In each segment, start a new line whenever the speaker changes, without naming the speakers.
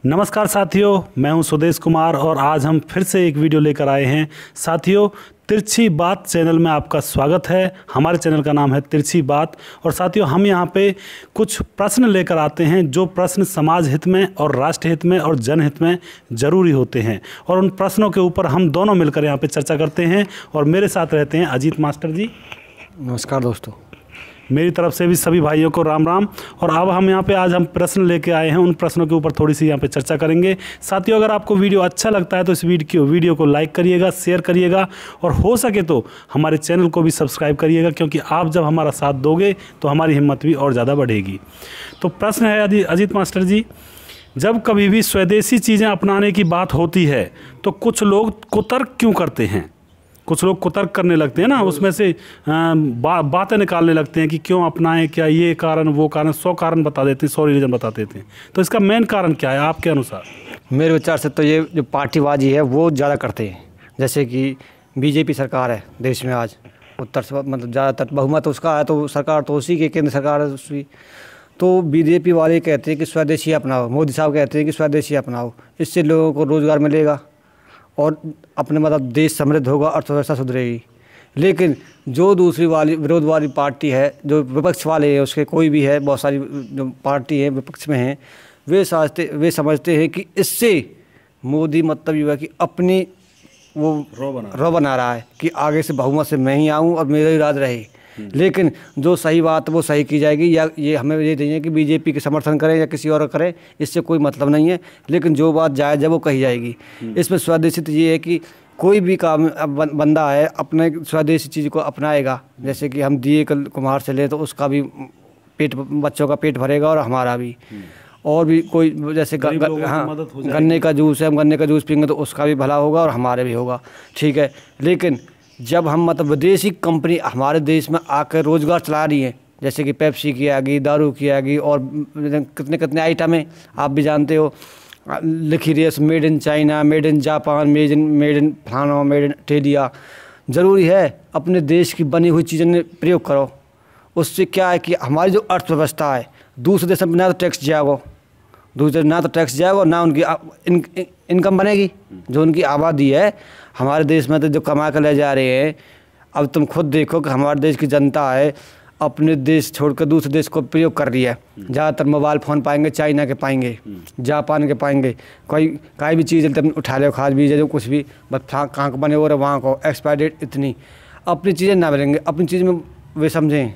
नमस्कार साथियों, मैं हूं सुदेश कुमार और आज हम फिर से एक वीडियो लेकर आए हैं। साथियों, तिरछी बात चैनल में आपका स्वागत है। हमारे चैनल का नाम है तिरछी बात। और साथियों, हम यहां पे कुछ प्रश्न लेकर आते हैं जो प्रश्न समाज हित में और राष्ट्र हित में और जनहित में ज़रूरी होते हैं, और उन प्रश्नों के ऊपर हम दोनों मिलकर यहाँ पे चर्चा करते हैं। और मेरे साथ रहते हैं अजीत मास्टर जी।
नमस्कार दोस्तों।
मेरी तरफ से भी सभी भाइयों को राम राम। और अब हम यहाँ पे आज हम प्रश्न लेके आए हैं, उन प्रश्नों के ऊपर थोड़ी सी यहाँ पे चर्चा करेंगे। साथियों, अगर आपको वीडियो अच्छा लगता है तो इस वीडियो को लाइक करिएगा, शेयर करिएगा और हो सके तो हमारे चैनल को भी सब्सक्राइब करिएगा, क्योंकि आप जब हमारा साथ दोगे तो हमारी हिम्मत भी और ज़्यादा बढ़ेगी। तो प्रश्न है अजीत मास्टर जी, जब कभी भी स्वदेशी चीज़ें अपनाने की बात होती है तो कुछ लोग कुतर्क क्यों करते हैं? कुछ लोग कुतर्क करने लगते हैं ना, उसमें से बातें निकालने लगते हैं कि क्यों अपनाएं, क्या ये कारण वो कारण, 100 कारण बता देते हैं, 100 रीज़न बता देते हैं। तो इसका मेन कारण क्या है आपके अनुसार?
मेरे विचार से तो ये जो पार्टीबाजी है वो ज़्यादा करते हैं। जैसे कि बीजेपी सरकार है देश में आज, उत्तर से मतलब ज़्यादातर बहुमत उसका है, तो सरकार तो उसी की, केंद्र सरकार है उसी। तो बीजेपी वाले कहते हैं कि स्वदेशी अपनाओ, मोदी साहब कहते हैं कि स्वदेशी अपनाओ, इससे लोगों को रोज़गार मिलेगा और अपने मतलब देश समृद्ध होगा, अर्थव्यवस्था सुधरेगी। लेकिन जो दूसरी वाली विरोध वाली पार्टी है, जो विपक्ष वाले हैं, उसके कोई भी है, बहुत सारी जो पार्टी है विपक्ष में हैं, वे समझते हैं कि इससे मोदी मतलब ये है कि अपनी वो रो बना रहा है कि आगे से बहुमत से मैं ही आऊँ और मेरा ही राज रहे। लेकिन जो सही बात वो सही की जाएगी, या ये हमें ये नहीं है कि बीजेपी के समर्थन करें या किसी और करें, इससे कोई मतलब नहीं है। लेकिन जो बात जायज़ है वो कही जाएगी। इसमें स्वदेशी तो ये है कि कोई भी काम बंदा है अपने स्वदेशी चीज़ को अपनाएगा। जैसे कि हम दिए कुम्हार से लें तो उसका भी पेट, बच्चों का पेट भरेगा और हमारा भी। और भी कोई जैसे गन्ने का जूस है, हम गन्ने का जूस पीएंगे तो उसका भी भला होगा और हमारे भी होगा, ठीक है। लेकिन जब हम मतलब विदेशी कंपनी हमारे देश में आकर रोज़गार चला रही हैं, जैसे कि पेप्सी की आ गई, दारू की आ गई और कितने कितने आइटम हैं, आप भी जानते हो, लिखी रही है made in China, made in Japan, made in फलाना, मेड इन ऑस्ट्रेलिया। ज़रूरी है अपने देश की बनी हुई चीज़ें में प्रयोग करो। उससे क्या है कि हमारी जो अर्थव्यवस्था है, दूसरे देश में ना तो टैक्स जाएगा, ना तो टैक्स जाएगा, ना उनकी इनकम बनेगी। जो उनकी आबादी है हमारे देश में तो जो कमा कर ले जा रहे हैं, अब तुम खुद देखो कि हमारे देश की जनता है अपने देश छोड़कर दूसरे देश को प्रयोग कर रही है। ज़्यादातर मोबाइल फ़ोन पाएंगे चाइना के, पाएंगे जापान के, पाएंगे कोई भी चीज़ उठा ले, खाद बीज जो कुछ भी, बस कहाँ को बने हो रहे वहाँ को एक्सपायर डेट इतनी, अपनी चीज़ें ना मिलेंगे। अपनी चीज़ में वे समझें,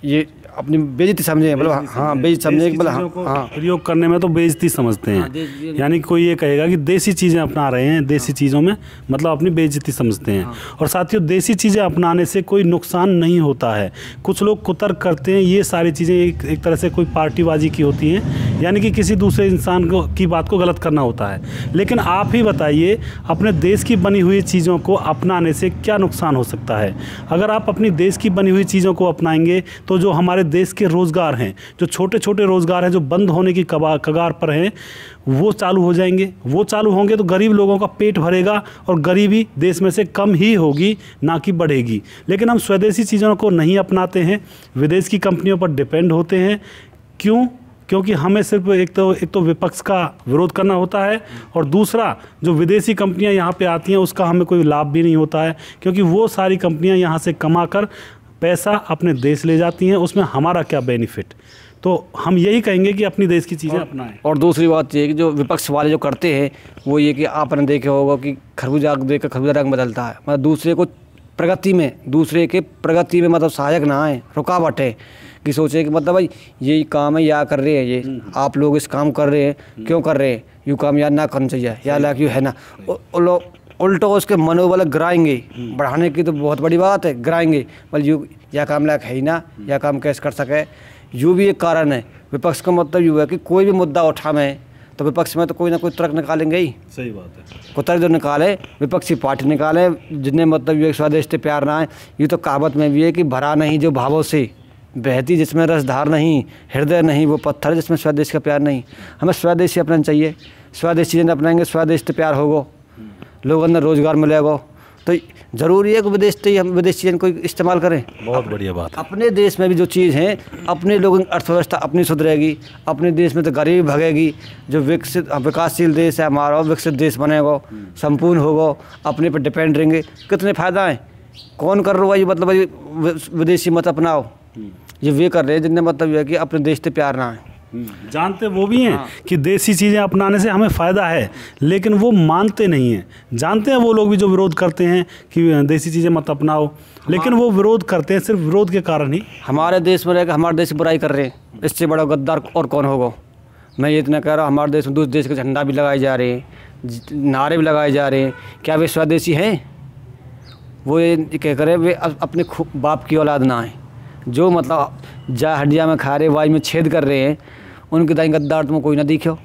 ये अपनी बेइज्जती समझें, मतलब हाँ बेइज्जती समझें, मतलब हाँ
प्रयोग करने में तो बेइज्जती समझते हैं। यानी कोई ये कहेगा कि देसी चीज़ें अपना रहे हैं, देसी चीज़ों में मतलब अपनी बेइज्जती समझते हैं। और साथियों, देसी चीज़ें अपनाने से कोई नुकसान नहीं होता है। कुछ लोग कुतर्क करते हैं, ये सारी चीज़ें एक तरह से कोई पार्टीबाजी की होती हैं, यानी कि किसी दूसरे इंसान की बात को गलत करना होता है। लेकिन आप ही बताइए, अपने देश की बनी हुई चीज़ों को अपनाने से क्या नुकसान हो सकता है? अगर आप अपनी देश की बनी हुई चीज़ों को अपनाएंगे तो जो हमारे देश के रोज़गार हैं, जो छोटे छोटे रोज़गार हैं जो बंद होने की कगार पर हैं, वो चालू हो जाएंगे। वो चालू होंगे तो गरीब लोगों का पेट भरेगा और गरीबी देश में से कम ही होगी, ना कि बढ़ेगी। लेकिन हम स्वदेशी चीज़ों को नहीं अपनाते हैं, विदेश की कंपनियों पर डिपेंड होते हैं। क्यों? क्योंकि हमें सिर्फ एक तो विपक्ष का विरोध करना होता है, और दूसरा जो विदेशी कंपनियां यहाँ पे आती हैं उसका हमें कोई लाभ भी नहीं होता है, क्योंकि वो सारी कंपनियां यहाँ से कमा कर पैसा अपने देश ले जाती हैं। उसमें हमारा क्या बेनिफिट? तो हम यही कहेंगे कि अपनी देश की चीज़ें अपनाएं।
और दूसरी बात ये कि जो विपक्ष वाले जो करते हैं वो ये कि आपने देखे होगा कि खरबूजा देख कर खरबूजा रंग बदलता है, मतलब दूसरे के प्रगति में मतलब सहायक ना आए, रुकावट है कि सोचे कि मतलब भाई यही काम है, या कर रहे हैं ये आप लोग इस काम कर रहे हैं, क्यों कर रहे हैं, यूँ काम याद ना करना चाहिए, या लाइक यू है ना, उल्टो उसके मनोबल गिराएंगे। बढ़ाने की तो बहुत बड़ी बात है, गिराएंगे, बल यू या काम लायक है ही ना, या काम कैसे कर सके, यूँ भी एक कारण है। विपक्ष का मतलब यूँ है कि कोई भी मुद्दा उठाएं तो विपक्ष में तो कोई ना कोई तर्क निकालेंगे ही।
सही बात है।
कोई तर्क जो निकाले, विपक्षी पार्टी निकाले, जिन्हें मतलब ये स्वादिष्ट प्यार ना है। ये तो कहावत में भी है कि भरा नहीं जो भावों से, बहती जिसमें रसधार नहीं, हृदय नहीं वो पत्थर जिसमें स्वदेश का प्यार नहीं। हमें स्वदेशी अपनाना चाहिए, स्वदेशी चीज़ें अपनाएंगे, स्वादिष्ट प्यार होगा, लोगों ने रोज़गार मिलेगा, तो ज़रूरी है कि विदेश चीज़ें कोई इस्तेमाल करें।
बहुत बढ़िया बात।
अपने देश में भी जो चीज़ है, अपने लोगों की अर्थव्यवस्था अपनी सुधरेगी, अपने देश में तो गरीबी भगेगी, जो विकासशील देश है हमारा विकसित देश बनेगा, संपूर्ण होगा, अपने पर डिपेंड रहेंगे। कितने फ़ायदा हैं, कौन कर रहा है ये, मतलब विदेशी मत अपनाओ, ये वे कर रहे हैं जिनने मतलब ये है कि अपने देश से प्यार ना है।
जानते वो भी हैं कि देसी चीज़ें अपनाने से हमें फ़ायदा है, लेकिन वो मानते नहीं हैं। जानते हैं वो लोग भी जो विरोध करते हैं कि देसी चीज़ें मत अपनाओ, लेकिन वो विरोध करते हैं सिर्फ विरोध के कारण ही।
हमारे देश में रहकर हमारे देश की बुराई कर रहे हैं, इससे बड़ा गद्दार और कौन होगा। मैं ये इतना कह रहा हूँ, हमारे देश में दूसरे देश के झंडा भी लगाए जा रहे हैं, नारे भी लगाए जा रहे हैं, क्या वे स्वदेशी हैं? वो ये कह करे वे अपने बाप की औलाद ना है, जो मतलब जा हड्डिया में खा रहे, वाई में छेद कर रहे हैं, उनके दाई गद्दार तुमको कोई ना दिखो।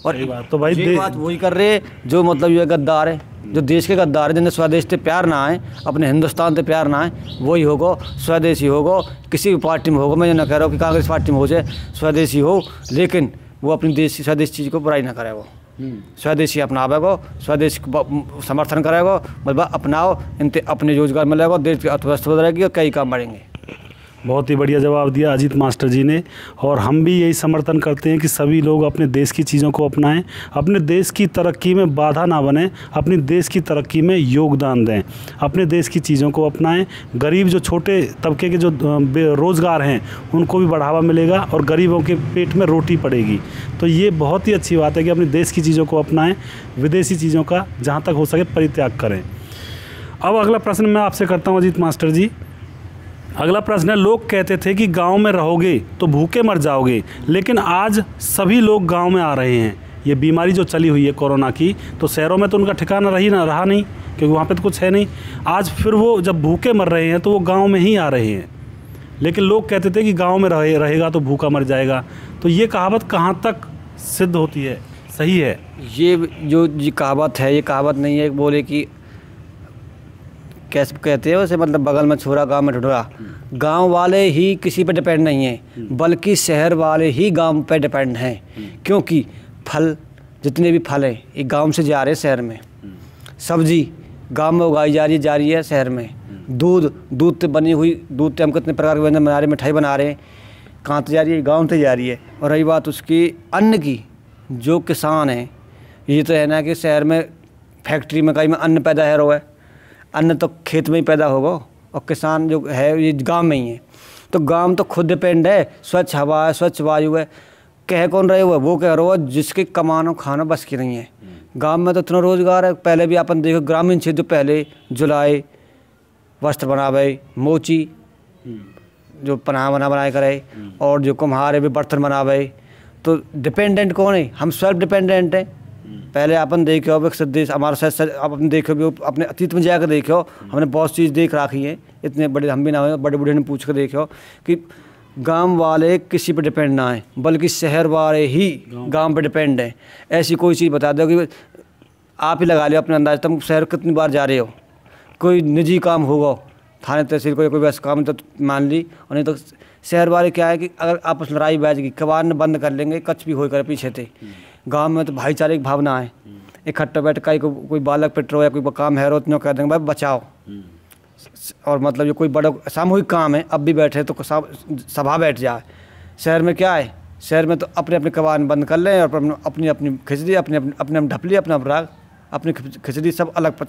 और
बात तो भाई
ये बात वही कर रहे हैं जो मतलब ये गद्दार है, जो देश के गद्दार है, जिन्हें स्वदेश से प्यार ना आए, अपने हिंदुस्तान से प्यार ना आए, वही होगा स्वदेशी होगा। किसी भी पार्टी में होगा, मैं ये ना कह रहा हूँ कि कांग्रेस पार्टी में हो जाए स्वदेशी हो, लेकिन वो अपनी देशी स्वदेशी चीज़ को बुराई ना करे, वो स्वदेशी अपनावेगा, स्वदेश समर्थन करेगा, मतलब अपनाओ, इनसे अपने रोजगार मिलेगा, देश की अर्थव्यवस्था बढ़ेगी और कई काम बढ़ेंगे।
बहुत ही बढ़िया जवाब दिया अजीत मास्टर जी ने, और हम भी यही समर्थन करते हैं कि सभी लोग अपने देश की चीज़ों को अपनाएं, अपने देश की तरक्की में बाधा ना बने, अपने देश की तरक्की में योगदान दें, अपने देश की चीज़ों को अपनाएं। गरीब जो छोटे तबके के जो रोज़गार हैं उनको भी बढ़ावा मिलेगा और गरीबों के पेट में रोटी पड़ेगी। तो ये बहुत ही अच्छी बात है कि अपने देश की चीज़ों को अपनाएं, विदेशी चीज़ों का जहाँ तक हो सके परित्याग करें। अब अगला प्रश्न मैं आपसे करता हूँ अजीत मास्टर जी। अगला प्रश्न है, लोग कहते थे कि गांव में रहोगे तो भूखे मर जाओगे, लेकिन आज सभी लोग गांव में आ रहे हैं। ये बीमारी जो चली हुई है कोरोना की, तो शहरों में तो उनका ठिकाना रहा नहीं, क्योंकि वहाँ पे तो कुछ है नहीं। आज फिर वो जब भूखे मर रहे हैं तो वो गांव में ही आ रहे हैं, लेकिन लोग कहते थे कि गांव में रहेगा तो भूखा मर जाएगा। तो ये कहावत कहाँ तक सिद्ध होती है, सही है?
ये जो कहावत है, ये कहावत नहीं है बोले कि कैसे कहते हैं वैसे, मतलब बगल में छोरा गांव में ठुठुरा। गांव वाले ही किसी पे डिपेंड नहीं हैं, बल्कि शहर वाले ही गांव पे डिपेंड हैं, क्योंकि फल जितने भी फल हैं ये गांव से जा रहे हैं शहर में, सब्जी गांव में उगाई जा रही है शहर में, दूध से बनी हुई, दूध से हम कितने प्रकार के व्यंजन बना रहे हैं, मिठाई बना रहे हैं, कहाँ से जा रही है? गाँव से जा रही है। और रही बात उसकी अन्न की, जो किसान है, ये तो है ना कि शहर में फैक्ट्री में कहीं में अन्न पैदा है रहा है, अन्न तो खेत में ही पैदा होगा, और किसान जो है ये गांव में ही है। तो गांव तो खुद डिपेंड है, स्वच्छ हवा है, स्वच्छ वायु है। कह कौन रहे हुए? वो कह रहे हो जिसके कमानो खाना बस की नहीं है। गांव में तो इतना रोजगार है। पहले भी अपन देखो ग्रामीण क्षेत्र, पहले जुलाई वस्त्र बनावे, मोची जो पनाह बनाए करे, और जो कुम्हार है भी बर्तन बनावे। तो डिपेंडेंट कौन है? हम सेल्फ डिपेंडेंट हैं। पहले अपन देखे हो विकसित देश हमारा, अपन देखे भी अपने अतीत में जाकर देखे हो, हमने बहुत चीज़ देख रखी है, इतने बड़े हम भी ना हो, बड़े बूढ़े ने पूछ कर देखे हो कि गांव वाले किसी पे डिपेंड ना है, बल्कि शहर वाले ही गांव पे डिपेंड है। ऐसी कोई चीज़ बता दो कि आप ही लगा लो अपने अंदाज, तुम शहर कितनी बार जा रहे हो, कोई निजी काम होगा, थाने तहसील कोई वैसा काम तो मान ली, और नहीं तो शहर वाले क्या है कि अगर आपस में लड़ाई बैठ गई, कबाड़ ने बंद कर लेंगे, कच भी हो कर पीछे थे। गांव में तो भाईचारे की भावना है, इकट्ठा बैठ कर कोई बालक पिट रहा है, कोई काम है रो, तो कह देंगे भाई बचाओ। और मतलब ये कोई बड़ा सामूहिक काम है, अब भी बैठे तो सभा बैठ जाए। शहर में क्या है? शहर में तो अपने अपने कबाड़ बंद कर लें, और अपनी अपनी खिचड़ी, अपने ढपली, अपना राग, अपनी खिचड़ी सब अलग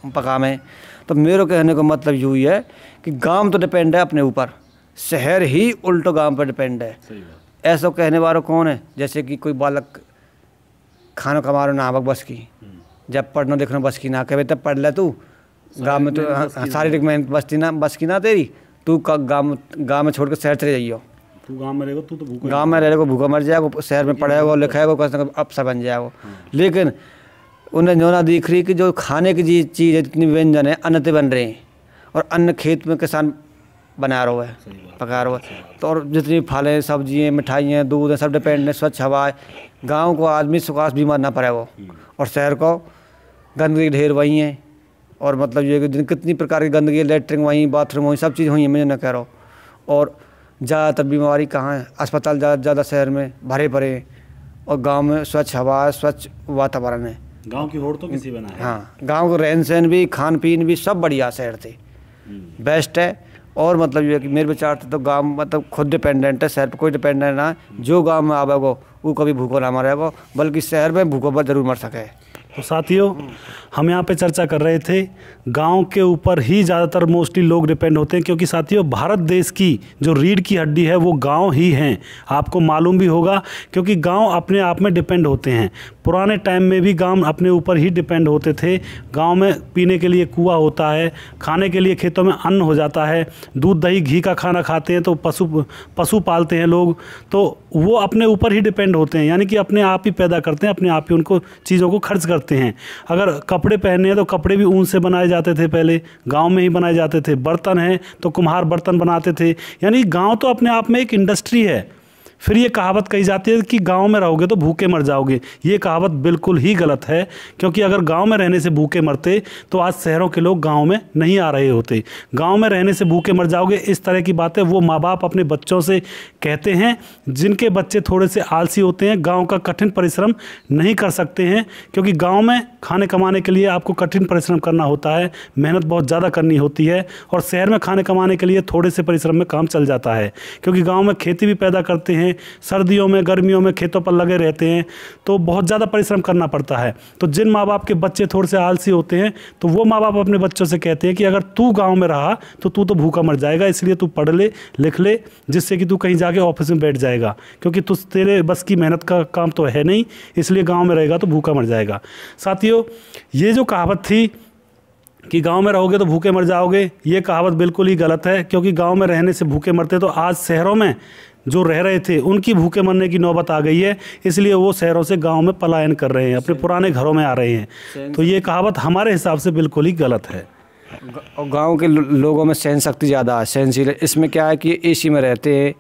पका में। तो मेरे कहने का मतलब यूँ ही है कि गांव तो डिपेंड है अपने ऊपर, शहर ही उल्टो गांव पर डिपेंड है। ऐसा कहने वाला कौन है? जैसे कि कोई बालक खाना कमा रहा ना बस की, जब पढ़ना देखना बस की ना कहे तब पढ़ ले तू, गांव में तो शारीरिक मेहनत बस की ना तेरी, तू गांव में छोड़ कर शहर चले जाइयो।
तू गांव में रहेगा, तू तो भूखा,
गांव में रहेगा भूखा मर जाएगा, शहर में पढ़ेगा लिखेगा कैसे अफसर बन जाएगा। लेकिन उन्हें जो ना दिख रही कि जो खाने की चीज़ है, जितनी व्यंजन है अन्न से बन रहे हैं, और अन्न खेत में किसान बना रहा है, पका रहा है। तो और जितनी फलें, सब्जियाँ, मिठाइयाँ, दूध है, सब डिपेंड है, स्वच्छ हवा है। गाँव को आदमी सुखास बीमार ना पड़े वो, और शहर को गंदगी ढेर वहीं है, और मतलब ये कि कितनी प्रकार की गंदगी, लेटरिन वहीं, बाथरूम वहीं, सब चीज़ वहीं है, मैं ना कह रहा हूँ। और ज़्यादातर बीमारी कहाँ है? अस्पताल ज़्यादा शहर में भरे पड़े हैं, और गांव में स्वच्छ हवा है, स्वच्छ वातावरण है,
गांव की होड़ तो किसी बना है।
हाँ, गांव का रहन सहन भी, खान पीन भी सब बढ़िया शहर थे, बेस्ट है। और मतलब ये है कि मेरे विचार से तो गांव मतलब खुद डिपेंडेंट है, शहर पर कोई डिपेंडेंट ना है। जो गांव में आवेगो वो कभी भूखो ना मरेगो, बल्कि शहर में भूखों पर जरूर मर सके।
तो साथियों, हम यहाँ पे चर्चा कर रहे थे गांव के ऊपर ही ज़्यादातर मोस्टली लोग डिपेंड होते हैं, क्योंकि साथियों भारत देश की जो रीढ़ की हड्डी है वो गांव ही हैं। आपको मालूम भी होगा, क्योंकि गांव अपने आप में डिपेंड होते हैं। पुराने टाइम में भी गांव अपने ऊपर ही डिपेंड होते थे। गांव में पीने के लिए कुआं होता है, खाने के लिए खेतों में अन्न हो जाता है, दूध दही घी का खाना खाते हैं, तो पशु पालते हैं लोग, तो वो अपने ऊपर ही डिपेंड होते हैं, यानी कि अपने आप ही पैदा करते हैं, अपने आप ही उनको चीज़ों को खर्च करते हैं। अगर कपड़े पहनने हैं तो कपड़े भी ऊन से बनाए जाते थे, पहले गांव में ही बनाए जाते थे। बर्तन हैं तो कुम्हार बर्तन बनाते थे, यानी गांव तो अपने आप में एक इंडस्ट्री है। फिर ये कहावत कही जाती है कि गांव में रहोगे तो भूखे मर जाओगे। ये कहावत बिल्कुल ही गलत है, क्योंकि अगर गांव में रहने से भूखे मरते तो आज शहरों के लोग गांव में नहीं आ रहे होते। गांव में रहने से भूखे मर जाओगे, इस तरह की बातें वो माँ बाप अपने बच्चों से कहते हैं जिनके बच्चे थोड़े से आलसी होते हैं, गाँव का कठिन परिश्रम नहीं कर सकते हैं। क्योंकि गाँव में खाने कमाने के लिए आपको कठिन परिश्रम करना होता है, मेहनत बहुत ज़्यादा करनी होती है। और शहर में खाने कमाने के लिए थोड़े से परिश्रम में काम चल जाता है, क्योंकि गाँव में खेती भी पैदा करते हैं, सर्दियों में गर्मियों में खेतों पर लगे रहते हैं, तो बहुत ज़्यादा परिश्रम करना पड़ता है। तो जिन माँ बाप के बच्चे थोड़े से आलसी होते हैं, तो वो माँ बाप अपने बच्चों से कहते हैं कि अगर तू गांव में रहा तो तू तो भूखा मर जाएगा, इसलिए तू पढ़ ले लिख ले, जिससे कि तू कहीं जाके ऑफिस में बैठ जाएगा, क्योंकि तू तेरे बस की मेहनत का काम तो है नहीं, इसलिए गाँव में रहेगा तो भूखा मर जाएगा। साथियों, ये जो कहावत थी कि गांव में रहोगे तो भूखे मर जाओगे, ये कहावत बिल्कुल ही गलत है। क्योंकि गांव में रहने से भूखे मरते तो आज शहरों में जो रह रहे थे उनकी भूखे मरने की नौबत आ गई है, इसलिए वो शहरों से गांव में पलायन कर रहे हैं, अपने पुराने घरों में आ रहे हैं। तो ये कहावत हमारे हिसाब से बिल्कुल ही गलत है।
और गांव के लोगों में सहन शक्ति ज़्यादा है, सहनशील है। इसमें क्या है कि एसी में रहते हैं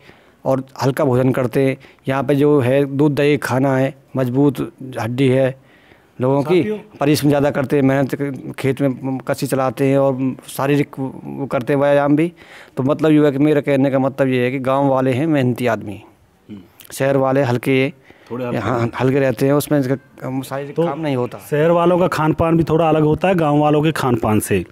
और हल्का भोजन करते हैं। यहाँ पे जो है दूध दही खाना है, मजबूत हड्डी है, लोगों की परिश्रम ज़्यादा करते हैं, मेहनत खेत में कसी चलाते हैं और शारीरिक वो करते हैं व्यायाम भी। तो मतलब ये है कि मेरा कहने का मतलब ये है कि गांव वाले हैं मेहनती आदमी, शहर वाले हल्के हल्के रहते हैं, उसमें शारीरिक काम नहीं होता।
शहर वालों का खान पान भी थोड़ा अलग होता है गाँव वालों के खान पान से।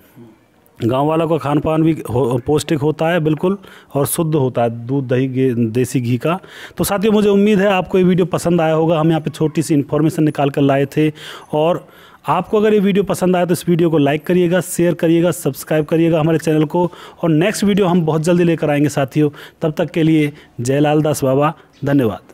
गांव वालों का खान पान भी पौष्टिक होता है बिल्कुल, और शुद्ध होता है, दूध दही देसी घी का। तो साथियों, मुझे उम्मीद है आपको ये वीडियो पसंद आया होगा। हम यहाँ पे छोटी सी इन्फॉर्मेशन निकाल कर लाए थे, और आपको अगर ये वीडियो पसंद आया तो इस वीडियो को लाइक करिएगा, शेयर करिएगा, सब्सक्राइब करिएगा हमारे चैनल को। और नेक्स्ट वीडियो हम बहुत जल्दी लेकर आएंगे साथियों। तब तक के लिए जय लाल दास बाबा, धन्यवाद।